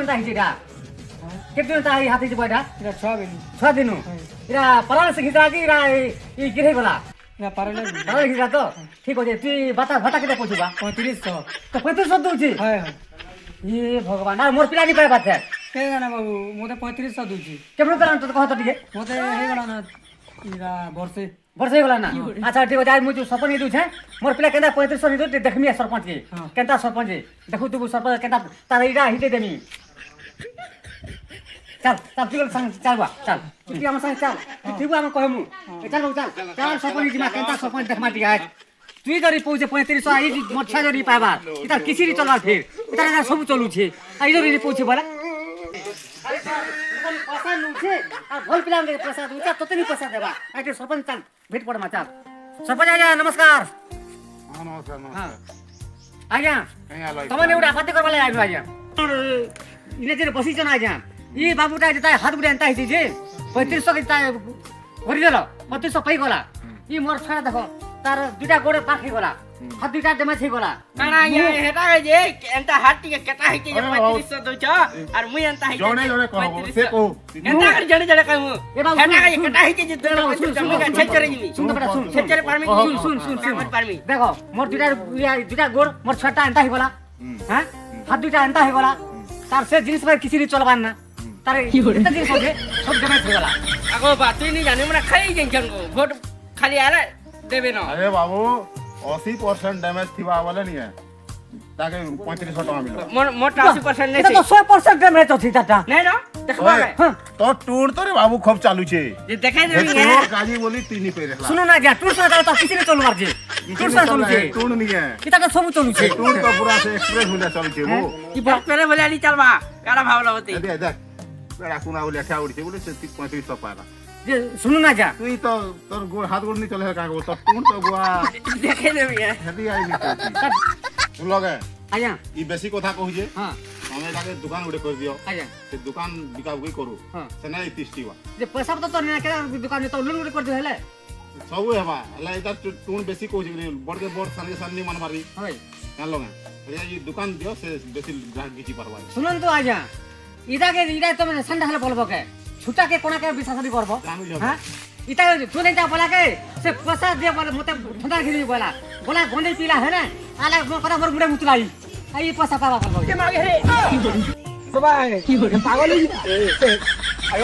কেটা হইছে এটা কেদিন তা এই হাতে বইটা এটা 6 দিন 6 দিন এরা পারালে শিখিতা কি এরা এই গিরে গলা না পারলে পারালে শিখিতা তো ঠিক আছে তুই বাতা ভাটা কেটে পৌঁছবা 3500 তো 3500 দউছি হ্যাঁ হ্যাঁ ই ভগবান আর মোর পিলা নি পাই বাতে কে জানা বাবু মতে 3500 দউছি কেমন পেলাম তো কহত টিকে মতে হেগলা না ইরা বর্ষে ବର୍ଷେ ହେଇଗଲା ନା ଆଚ୍ଛା ଠିକ ଅଛି ଆଜି ମୁଁ ଯୋଉ ସରପଞ୍ଚ ଦେଉଛେ ମୋର ପିଲା କେନ୍ତା 3500 ନେଇ ଦଉଛି ଦେଖମି ସରପଞ୍ଚ କେ କେନ୍ତା ସରପଞ୍ଚ ଦେଖୁଥିବୁ ସରପଞ୍ଚ କେନ୍ତା ତାର ଏଇଟା ହିଟେ ଦେମି ଚାଲ ଚାଲ ତୁ ଚାଲ ବା ଚାଲ ତୁ ଆମ ସାଙ୍ଗେ ଚାଲ ତୁ ଆମେ କହିମୁ ଚାଲ ଚାଲ ଚାଲ ସରପଞ୍ଚ ଯିମା କେନ୍ତା ସରପଞ୍ଚ ଦେଖମା ଟିକେ ଆজ তুই যদি পৌঁছে 3500 এই মচ্ছা যদি পাইবা এটা কিছু নি চলবার ফের এটা সব চলুছে এই যদি পৌঁছে বলা পয়সা নুছে আর ভল পিলা পয়সা দুটা তোতে নি পয়সা দেবা আইতে सरपंच চাল भेट पड़मा चाल सरपंच आज्ञा नमस्कार नमस्कार हाँ नमस्कार आज्ञा तमने उडा आपत्ति करबा आइबो आज्ञा इने जे बसी छन आज्ञा ई बाबूटा जे ताय हाथ गुडे अंता हिची जे 3500 के ताय भरि देलो 3500 पई गला ई मोर छाड़ा देखो तार दुटा गोड़े पाखी गला हाथ दुटा जमा छै गला काना ये हेटा जे एंता हाटी के केटा हिचे जे 3500 दोछ और मुई एंता हिचे जणे जणे कहबो से कहू एंता कर जणे जणे कहू ए बाबू, हेटा के सुन, केटा हिचे जे ए बाबू, सुन, सुन, जमे सुन, छेचरे जिमी सुन तो बेटा सुन छेचरे पारमी सुन पारमी देखो मोर दुटा गोड़ मोर छटा अंता ही गला हैं हाथ दुटा अंता ही गला तार से जिनिस पर किसी नी चलबान ना तार इतना जिनिस होजे सब जमा छै गला आगो बात तुई नहीं जाने मना खाई जेंचन को वोट खाली आले देबे न अरे बाबू 80% डैमेज थिबा वाला नहीं है ताके 3500 टका मिलो मोटा 80% এটা नहीं তো 100% ড্যামেজ আছে টাটা नहीं न देखबा ओए, तो टूर तो रे बाबू खूब चालू छे जे देखाई ए देबी टूर काजी बोली तीनी पे देखला শুনো না যা টুর সাথে তো কিছু নি চলবার যে টুর সাথে চলছে टूर नहीं है এটা তো সব চলছে टूर तो पूरा से एक्सप्रेस में चल छे वो ई बात करे बोले आली चलबा काला भावला होती देख देख बेड़ा कुना बोले अच्छा उड़ी छे बोले से 3500 पाला যে শুনো না যা तू तो तोर गोड़ हाथ गोड़ नहीं चले का तो टूर तो गुआ देखे देबी हेदी आई नहीं लोग है আজ্ঞা ई बेसी कथा कहू जे হ্যাঁ हमें जाके दुकान उड़े कर दियो আজ্ঞা से दुकान बिका बुकी करू हाँ। से नहीं 30 वा যে পয়সা তো না কেন দোকানে তো লোন করে দিও হেলে सब हेबा हला इधर टून बेसी कहू जे बड़ के बड़ सानी सानी मन मारी হয় जान लोग ये दुकान दियो से बेसी ग्राहक गिची परवा শুনুন তো আজ্ঞা ইটা তো মানে সন্ধ্যা হলে বলবো কে ছুটা কে কোনাকে বিশ্বাসী করবো জানু যাবো। হ্যাঁ ইটা তুই যা বলা কে সে পয়সা দিয়ে বলে মতে ঠন্ডা ঘিরি বলা বলা গন্ডে পিলা হে না আলা কথা মোর মুড়ে মুতলাই এই পয়সা পাবা করবো के मागे रे বাবা কি পাগল হই